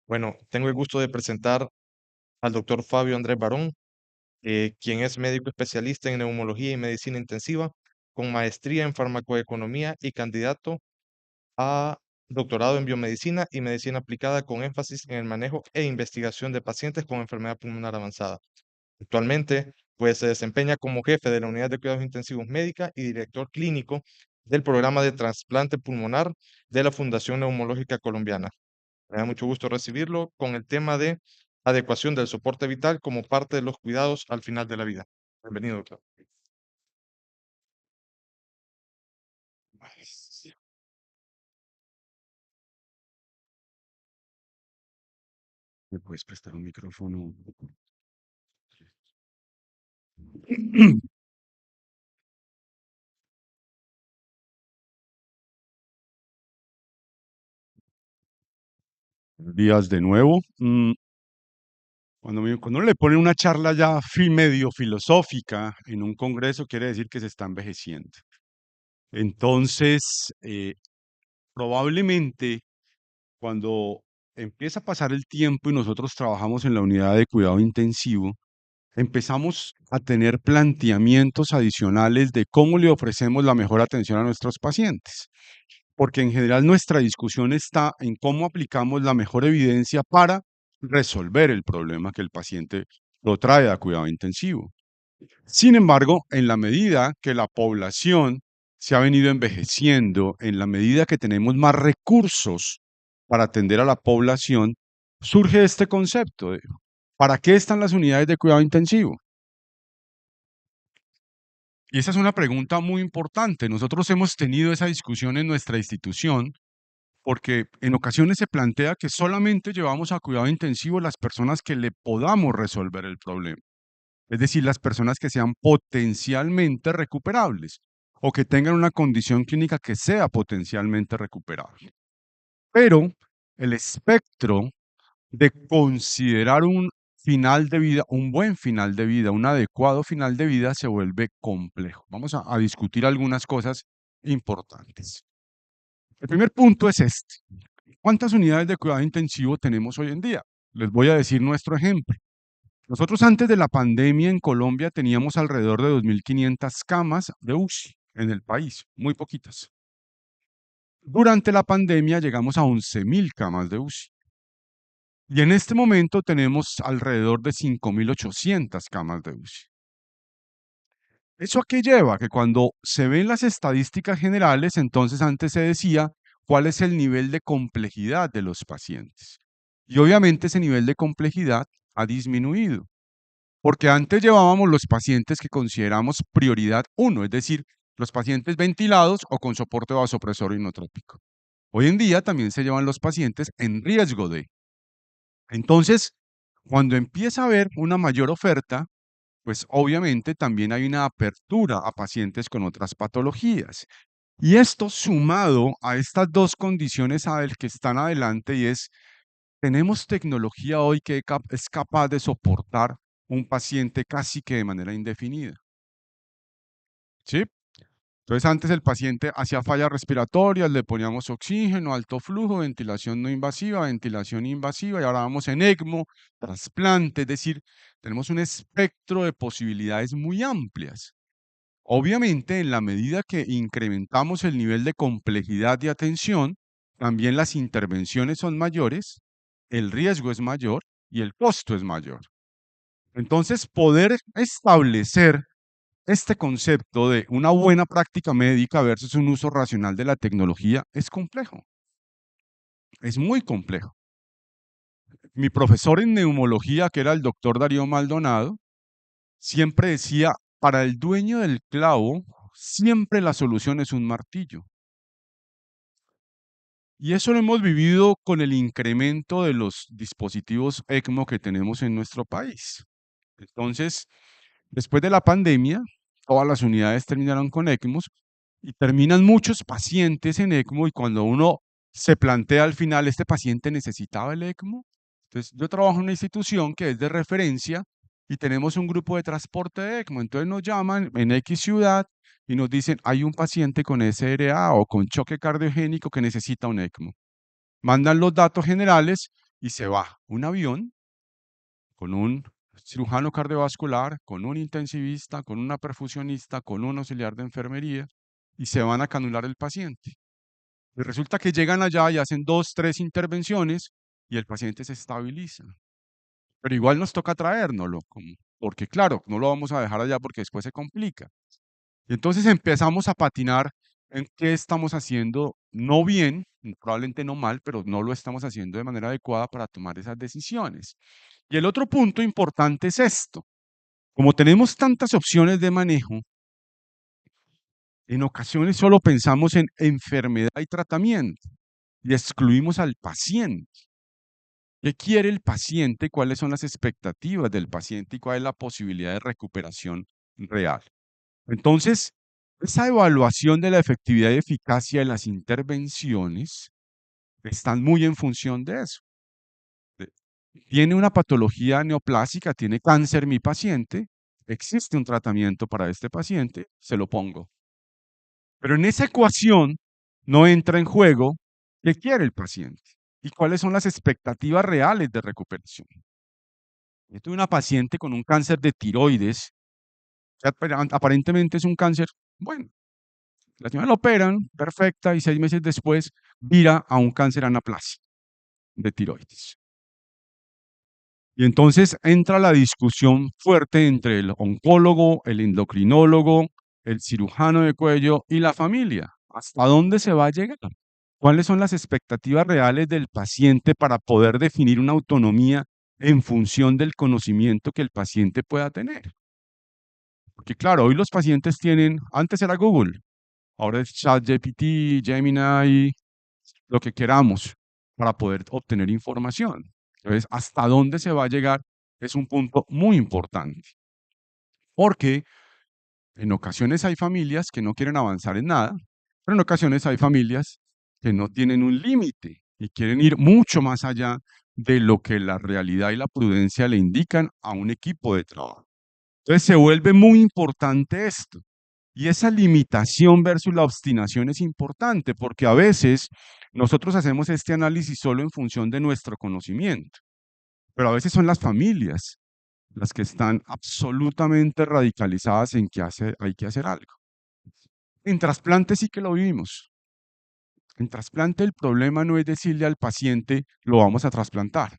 Bueno, tengo el gusto de presentar al doctor Fabio Andrés Barón, quien es médico especialista en neumología y medicina intensiva, con maestría en farmacoeconomía y candidato a doctorado en biomedicina y medicina aplicada con énfasis en el manejo e investigación de pacientes con enfermedad pulmonar avanzada. Actualmente, pues se desempeña como jefe de la unidad de cuidados intensivos médica y director clínico del programa de trasplante pulmonar de la Fundación Neumológica Colombiana. Me da mucho gusto recibirlo con el tema de adecuación del soporte vital como parte de los cuidados al final de la vida. Bienvenido, doctor. ¿Me puedes prestar un micrófono? Buenos días de nuevo. Cuando uno le pone una charla ya medio filosófica en un congreso, quiere decir que se está envejeciendo. Entonces, probablemente cuando empieza a pasar el tiempo y nosotros trabajamos en la unidad de cuidado intensivo, empezamos a tener planteamientos adicionales de cómo le ofrecemos la mejor atención a nuestros pacientes. Porque en general nuestra discusión está en cómo aplicamos la mejor evidencia para resolver el problema que el paciente lo trae a cuidado intensivo. Sin embargo, en la medida que la población se ha venido envejeciendo, en la medida que tenemos más recursos para atender a la población, surge este concepto de ¿para qué están las unidades de cuidado intensivo? Y esa es una pregunta muy importante. Nosotros hemos tenido esa discusión en nuestra institución porque en ocasiones se plantea que solamente llevamos a cuidado intensivo las personas que le podamos resolver el problema, es decir, las personas que sean potencialmente recuperables o que tengan una condición clínica que sea potencialmente recuperable. Pero el espectro de considerar un final de vida, un buen final de vida, un adecuado final de vida, se vuelve complejo. Vamos a discutir algunas cosas importantes. El primer punto es este. ¿Cuántas unidades de cuidado intensivo tenemos hoy en día? Les voy a decir nuestro ejemplo. Nosotros antes de la pandemia en Colombia teníamos alrededor de 2.500 camas de UCI en el país, muy poquitas. Durante la pandemia llegamos a 11.000 camas de UCI. Y en este momento tenemos alrededor de 5.800 camas de UCI. ¿Eso a qué lleva? Que cuando se ven las estadísticas generales, entonces antes se decía cuál es el nivel de complejidad de los pacientes. Y obviamente ese nivel de complejidad ha disminuido, porque antes llevábamos los pacientes que consideramos prioridad 1, es decir, los pacientes ventilados o con soporte vasopresor inotrópico. Hoy en día también se llevan los pacientes en riesgo de. Entonces, cuando empieza a haber una mayor oferta, pues obviamente también hay una apertura a pacientes con otras patologías. Y esto sumado a estas dos condiciones que están adelante y es, tenemos tecnología hoy que es capaz de soportar un paciente casi que de manera indefinida. ¿Sí? Entonces antes el paciente hacía fallas respiratorias, le poníamos oxígeno, alto flujo, ventilación no invasiva, ventilación invasiva, y ahora vamos en ECMO, trasplante, es decir, tenemos un espectro de posibilidades muy amplias. Obviamente, en la medida que incrementamos el nivel de complejidad de atención, también las intervenciones son mayores, el riesgo es mayor y el costo es mayor. Entonces, poder establecer este concepto de una buena práctica médica versus un uso racional de la tecnología es complejo, es muy complejo. Mi profesor en neumología, que era el doctor Darío Maldonado, siempre decía, para el dueño del clavo, siempre la solución es un martillo. Y eso lo hemos vivido con el incremento de los dispositivos ECMO que tenemos en nuestro país. Entonces, después de la pandemia, todas las unidades terminaron con ECMOs y terminan muchos pacientes en ECMO y cuando uno se plantea al final, ¿este paciente necesitaba el ECMO? Entonces, yo trabajo en una institución que es de referencia y tenemos un grupo de transporte de ECMO. Entonces nos llaman en X ciudad y nos dicen, hay un paciente con SRA o con choque cardiogénico que necesita un ECMO. Mandan los datos generales y se va un avión con un cirujano cardiovascular, con un intensivista, con una perfusionista, con un auxiliar de enfermería, y se van a canular el paciente. Y resulta que llegan allá y hacen 2, 3 intervenciones y el paciente se estabiliza. Pero igual nos toca traérnoslo, porque claro, no lo vamos a dejar allá porque después se complica. Y entonces empezamos a patinar en qué estamos haciendo no bien, probablemente no mal, pero no lo estamos haciendo de manera adecuada para tomar esas decisiones. Y el otro punto importante es esto. Como tenemos tantas opciones de manejo, en ocasiones solo pensamos en enfermedad y tratamiento y excluimos al paciente. ¿Qué quiere el paciente? ¿Cuáles son las expectativas del paciente y cuál es la posibilidad de recuperación real? Entonces, esa evaluación de la efectividad y eficacia de las intervenciones están muy en función de eso. De- Tiene una patología neoplásica, tiene cáncer mi paciente, existe un tratamiento para este paciente, se lo pongo. Pero en esa ecuación no entra en juego qué quiere el paciente y cuáles son las expectativas reales de recuperación. Yo tuve una paciente con un cáncer de tiroides, que aparentemente es un cáncer, bueno, la señora la operan, perfecta, y 6 meses después vira a un cáncer anaplásico de tiroides. Y entonces entra la discusión fuerte entre el oncólogo, el endocrinólogo, el cirujano de cuello y la familia. ¿Hasta dónde se va a llegar? ¿Cuáles son las expectativas reales del paciente para poder definir una autonomía en función del conocimiento que el paciente pueda tener? Porque claro, hoy los pacientes tienen, antes era Google, ahora es ChatGPT, Gemini, lo que queramos para poder obtener información. Entonces, hasta dónde se va a llegar es un punto muy importante, porque en ocasiones hay familias que no quieren avanzar en nada, pero en ocasiones hay familias que no tienen un límite y quieren ir mucho más allá de lo que la realidad y la prudencia le indican a un equipo de trabajo. Entonces se vuelve muy importante esto. Y esa limitación versus la obstinación es importante porque a veces nosotros hacemos este análisis solo en función de nuestro conocimiento, pero a veces son las familias las que están absolutamente radicalizadas en que hay que hacer algo. En trasplante sí que lo vivimos. En trasplante el problema no es decirle al paciente, lo vamos a trasplantar.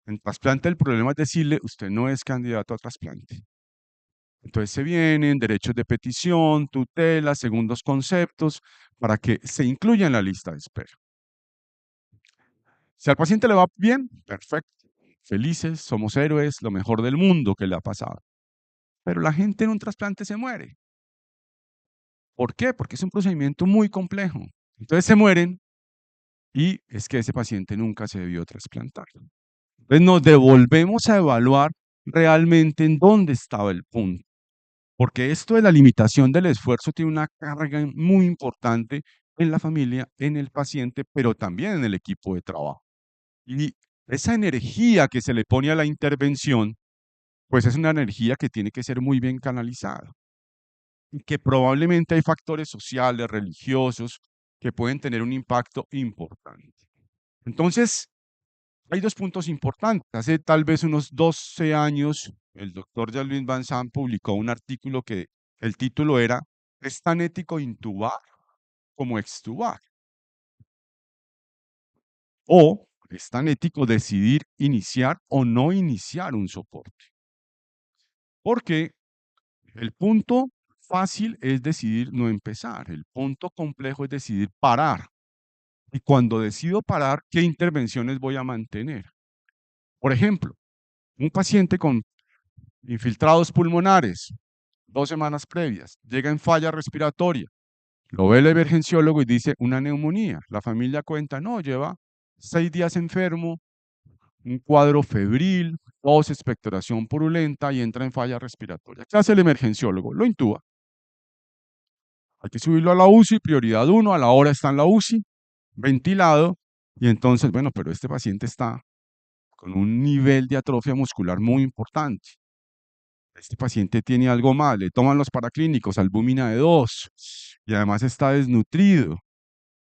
En trasplante el problema es decirle, usted no es candidato a trasplante. Entonces se vienen derechos de petición, tutelas, segundos conceptos, para que se incluya en la lista de espera. Si al paciente le va bien, perfecto. Felices, somos héroes, lo mejor del mundo que le ha pasado. Pero la gente en un trasplante se muere. ¿Por qué? Porque es un procedimiento muy complejo. Entonces se mueren y es que ese paciente nunca se debió trasplantar. Entonces nos devolvemos a evaluar realmente en dónde estaba el punto. Porque esto de la limitación del esfuerzo tiene una carga muy importante en la familia, en el paciente, pero también en el equipo de trabajo. Y esa energía que se le pone a la intervención, pues es una energía que tiene que ser muy bien canalizada. Y que probablemente hay factores sociales, religiosos, que pueden tener un impacto importante. Entonces, hay dos puntos importantes. Hace tal vez unos 12 años, el doctor Jean-Louis Van Sant publicó un artículo que el título era ¿Es tan ético intubar como extubar? O ¿es tan ético decidir iniciar o no iniciar un soporte? Porque el punto fácil es decidir no empezar. El punto complejo es decidir parar. Y cuando decido parar, ¿qué intervenciones voy a mantener? Por ejemplo, un paciente con infiltrados pulmonares, 2 semanas previas, llega en falla respiratoria, lo ve el emergenciólogo y dice una neumonía. La familia cuenta, no, lleva 6 días enfermo, un cuadro febril, tos, expectoración purulenta y entra en falla respiratoria. ¿Qué hace el emergenciólogo? Lo intuba. Hay que subirlo a la UCI, prioridad 1, a la hora está en la UCI, ventilado, y entonces, bueno, pero este paciente está con un nivel de atrofia muscular muy importante. Este paciente tiene algo más, le toman los paraclínicos, albúmina de 2, y además está desnutrido.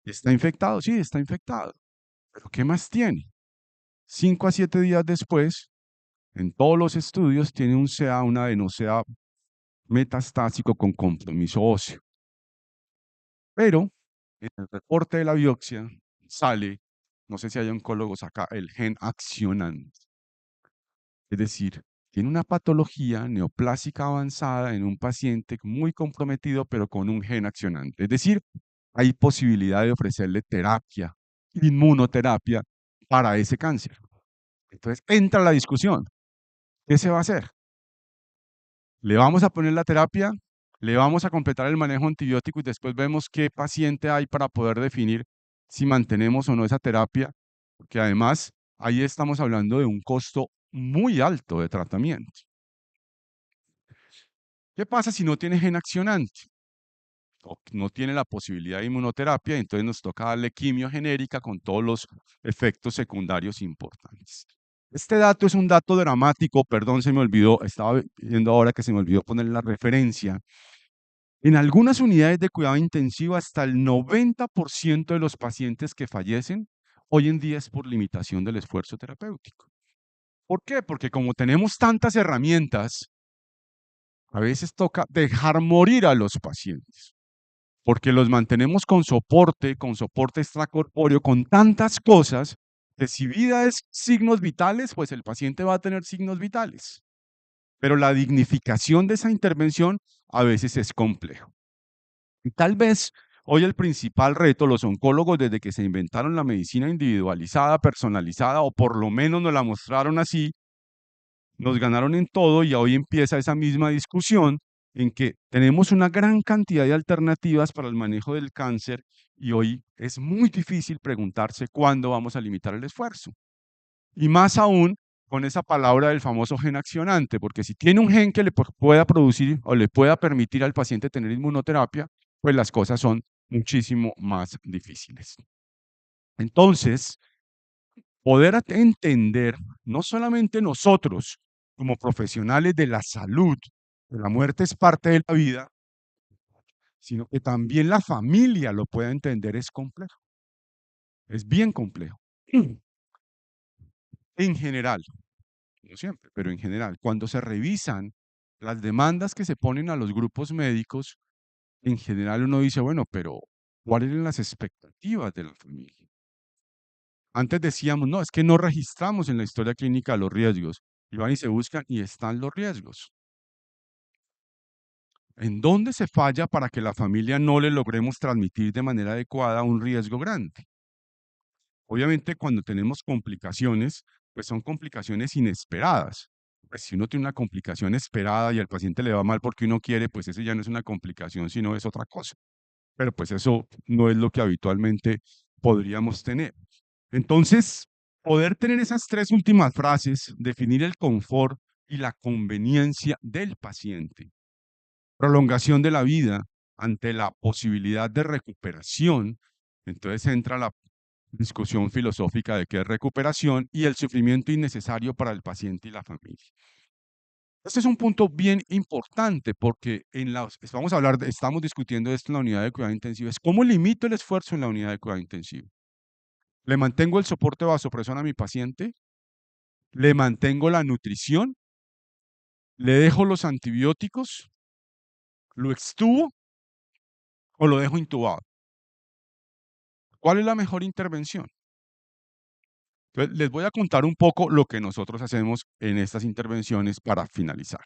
¿Está infectado? Sí, está infectado. ¿Pero qué más tiene? 5 a 7 días después, en todos los estudios, tiene un CA, un adeno-CA metastásico con compromiso óseo. Pero en el reporte de la biopsia sale, no sé si hay oncólogos acá, el gen accionante. Es decir, tiene una patología neoplásica avanzada en un paciente muy comprometido, pero con un gen accionante. Es decir, hay posibilidad de ofrecerle terapia, inmunoterapia para ese cáncer. Entonces entra la discusión. ¿Qué se va a hacer? Le vamos a poner la terapia, le vamos a completar el manejo antibiótico y después vemos qué paciente hay para poder definir si mantenemos o no esa terapia, porque además ahí estamos hablando de un costo muy alto de tratamiento. ¿Qué pasa si no tiene gen accionante? O no tiene la posibilidad de inmunoterapia, entonces nos toca darle quimio genérica con todos los efectos secundarios importantes. Este dato es un dato dramático, perdón, se me olvidó, estaba viendo ahora que se me olvidó poner la referencia. En algunas unidades de cuidado intensivo, hasta el 90% de los pacientes que fallecen hoy en día es por limitación del esfuerzo terapéutico. ¿Por qué? Porque como tenemos tantas herramientas, a veces toca dejar morir a los pacientes, porque los mantenemos con soporte extracorpóreo, con tantas cosas, que si vida es signos vitales, pues el paciente va a tener signos vitales. Pero la dignificación de esa intervención a veces es complejo. Y tal vez hoy el principal reto, los oncólogos desde que se inventaron la medicina individualizada, personalizada, o por lo menos nos la mostraron así, nos ganaron en todo y hoy empieza esa misma discusión en que tenemos una gran cantidad de alternativas para el manejo del cáncer y hoy es muy difícil preguntarse cuándo vamos a limitar el esfuerzo. Y más aún con esa palabra del famoso gen accionante, porque si tiene un gen que le pueda producir o le pueda permitir al paciente tener inmunoterapia, pues las cosas son muchísimo más difíciles. Entonces, poder entender, no solamente nosotros como profesionales de la salud, que la muerte es parte de la vida, sino que también la familia lo pueda entender es complejo, es bien complejo. En general, no siempre, pero en general, cuando se revisan las demandas que se ponen a los grupos médicos, en general uno dice, bueno, pero ¿cuáles eran las expectativas de la familia? Antes decíamos, no, es que no registramos en la historia clínica los riesgos. Y van y se buscan y están los riesgos. ¿En dónde se falla para que la familia no le logremos transmitir de manera adecuada un riesgo grande? Obviamente, cuando tenemos complicaciones, pues son complicaciones inesperadas. Pues si uno tiene una complicación esperada y al paciente le va mal porque uno quiere, pues eso ya no es una complicación, sino es otra cosa. Pero pues eso no es lo que habitualmente podríamos tener. Entonces, poder tener esas tres últimas frases, definir el confort y la conveniencia del paciente, prolongación de la vida ante la posibilidad de recuperación, entonces entra la discusión filosófica de qué es recuperación y el sufrimiento innecesario para el paciente y la familia. Este es un punto bien importante porque vamos a hablar, estamos discutiendo esto en la unidad de cuidado intensivo, es cómo limito el esfuerzo en la unidad de cuidado intensivo. ¿Le mantengo el soporte vasopresor a mi paciente? ¿Le mantengo la nutrición? ¿Le dejo los antibióticos? ¿Lo extubo o lo dejo intubado? ¿Cuál es la mejor intervención? Entonces, les voy a contar un poco lo que nosotros hacemos en estas intervenciones para finalizar.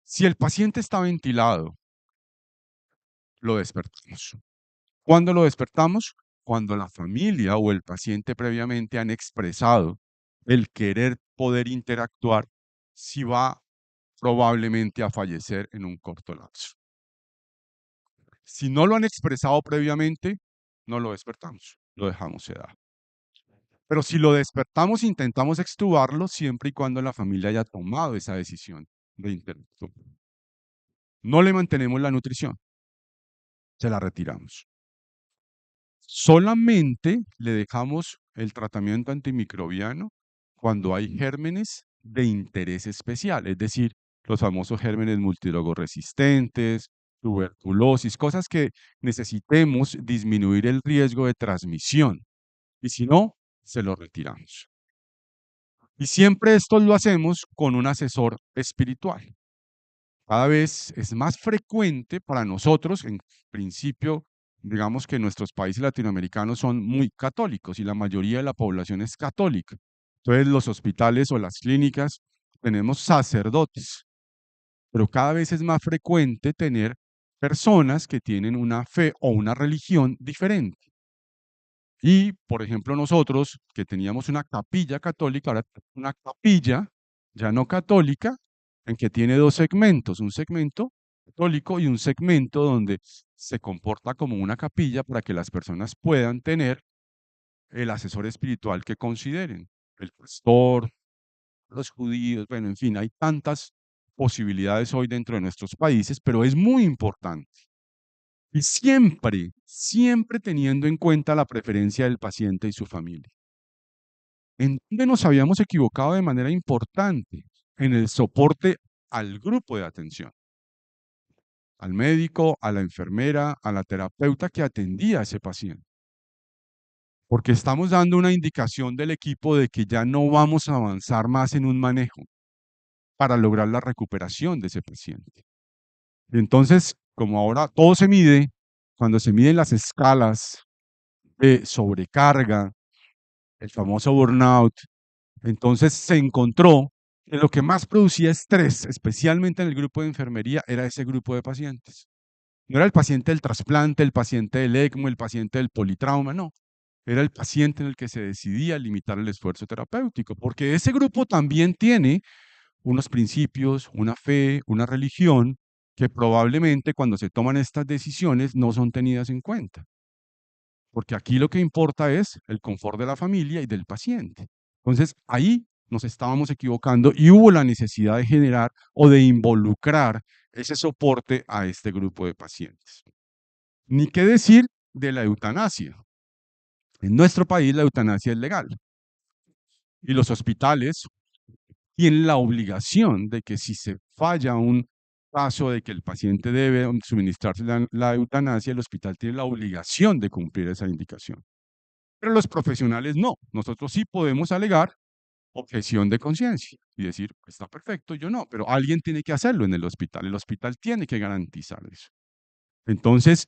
Si el paciente está ventilado, lo despertamos. ¿Cuándo lo despertamos? Cuando la familia o el paciente previamente han expresado el querer poder interactuar si va probablemente a fallecer en un corto lapso. Si no lo han expresado previamente, no lo despertamos, lo dejamos sedar. Pero si lo despertamos, intentamos extubarlo siempre y cuando la familia haya tomado esa decisión de interactuar. No le mantenemos la nutrición, se la retiramos. Solamente le dejamos el tratamiento antimicrobiano cuando hay gérmenes de interés especial, es decir, los famosos gérmenes multidrogoresistentes, tuberculosis, cosas que necesitemos disminuir el riesgo de transmisión. Y si no, se lo retiramos. Y siempre esto lo hacemos con un asesor espiritual. Cada vez es más frecuente para nosotros, en principio, digamos que nuestros países latinoamericanos son muy católicos y la mayoría de la población es católica. Entonces, los hospitales o las clínicas tenemos sacerdotes, pero cada vez es más frecuente tener personas que tienen una fe o una religión diferente. Y, por ejemplo, nosotros que teníamos una capilla católica, ahora tenemos una capilla ya no católica, en que tiene dos segmentos, un segmento católico y un segmento donde se comporta como una capilla para que las personas puedan tener el asesor espiritual que consideren, el pastor, los judíos, bueno, en fin, hay tantas posibilidades hoy dentro de nuestros países, pero es muy importante. Y siempre, siempre teniendo en cuenta la preferencia del paciente y su familia. ¿En dónde nos habíamos equivocado de manera importante? En el soporte al grupo de atención, al médico, a la enfermera, a la terapeuta que atendía a ese paciente. Porque estamos dando una indicación del equipo de que ya no vamos a avanzar más en un manejo para lograr la recuperación de ese paciente. Y entonces, como ahora todo se mide, cuando se miden las escalas de sobrecarga, el famoso burnout, entonces se encontró que lo que más producía estrés, especialmente en el grupo de enfermería, era ese grupo de pacientes. No era el paciente del trasplante, el paciente del ECMO, el paciente del politrauma, no. Era el paciente en el que se decidía limitar el esfuerzo terapéutico, porque ese grupo también tiene unos principios, una fe, una religión, que probablemente cuando se toman estas decisiones no son tenidas en cuenta. Porque aquí lo que importa es el confort de la familia y del paciente. Entonces, ahí nos estábamos equivocando y hubo la necesidad de generar o de involucrar ese soporte a este grupo de pacientes. Ni qué decir de la eutanasia. En nuestro país la eutanasia es legal y los hospitales tienen la obligación de que si se falla un caso de que el paciente debe suministrarse la eutanasia, el hospital tiene la obligación de cumplir esa indicación. Pero los profesionales no. Nosotros sí podemos alegar objeción de conciencia y decir, está perfecto, yo no, pero alguien tiene que hacerlo en el hospital. El hospital tiene que garantizar eso. Entonces,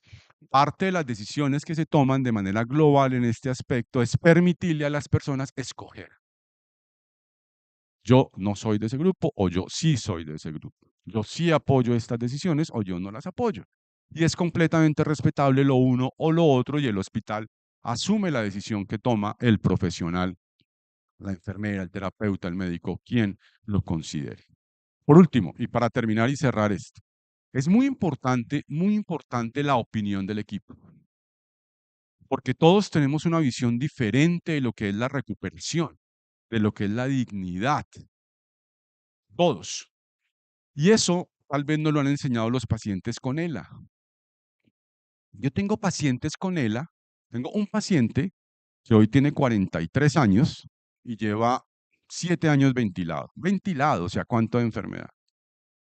parte de las decisiones que se toman de manera global en este aspecto es permitirle a las personas escoger. Yo no soy de ese grupo o yo sí soy de ese grupo. Yo sí apoyo estas decisiones o yo no las apoyo. Y es completamente respetable lo uno o lo otro y el hospital asume la decisión que toma el profesional, la enfermera, el terapeuta, el médico, quien lo considere. Por último, y para terminar y cerrar esto, es muy importante la opinión del equipo, porque todos tenemos una visión diferente de lo que es la recuperación, de lo que es la dignidad, todos. Y eso tal vez no lo han enseñado los pacientes con ELA. Yo tengo pacientes con ELA, tengo un paciente que hoy tiene 43 años y lleva 7 años ventilado, o sea, cuánto de enfermedad.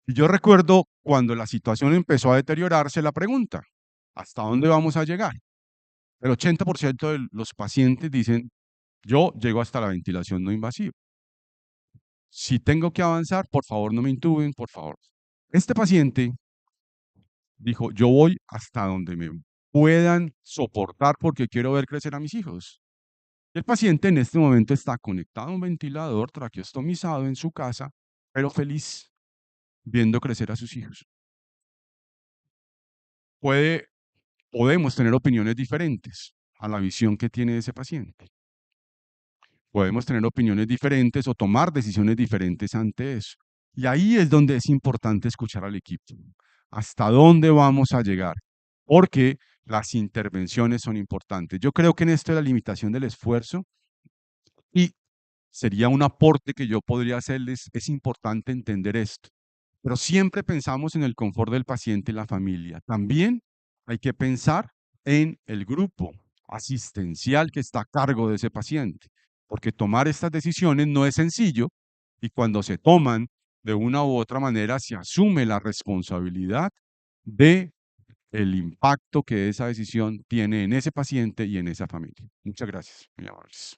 Y yo recuerdo cuando la situación empezó a deteriorarse la pregunta, ¿hasta dónde vamos a llegar? El 80% de los pacientes dicen, yo llego hasta la ventilación no invasiva. Si tengo que avanzar, por favor no me intuben, por favor. Este paciente dijo, yo voy hasta donde me puedan soportar porque quiero ver crecer a mis hijos. El paciente en este momento está conectado a un ventilador traqueostomizado en su casa, pero feliz viendo crecer a sus hijos. Podemos tener opiniones diferentes a la visión que tiene ese paciente. Podemos tener opiniones diferentes o tomar decisiones diferentes ante eso. Y ahí es donde es importante escuchar al equipo. ¿Hasta dónde vamos a llegar? Porque las intervenciones son importantes. Yo creo que en esto de la limitación del esfuerzo y sería un aporte que yo podría hacerles, es importante entender esto. Pero siempre pensamos en el confort del paciente y la familia. También hay que pensar en el grupo asistencial que está a cargo de ese paciente, porque tomar estas decisiones no es sencillo y cuando se toman de una u otra manera se asume la responsabilidad de el impacto que esa decisión tiene en ese paciente y en esa familia. Muchas gracias, muy amables.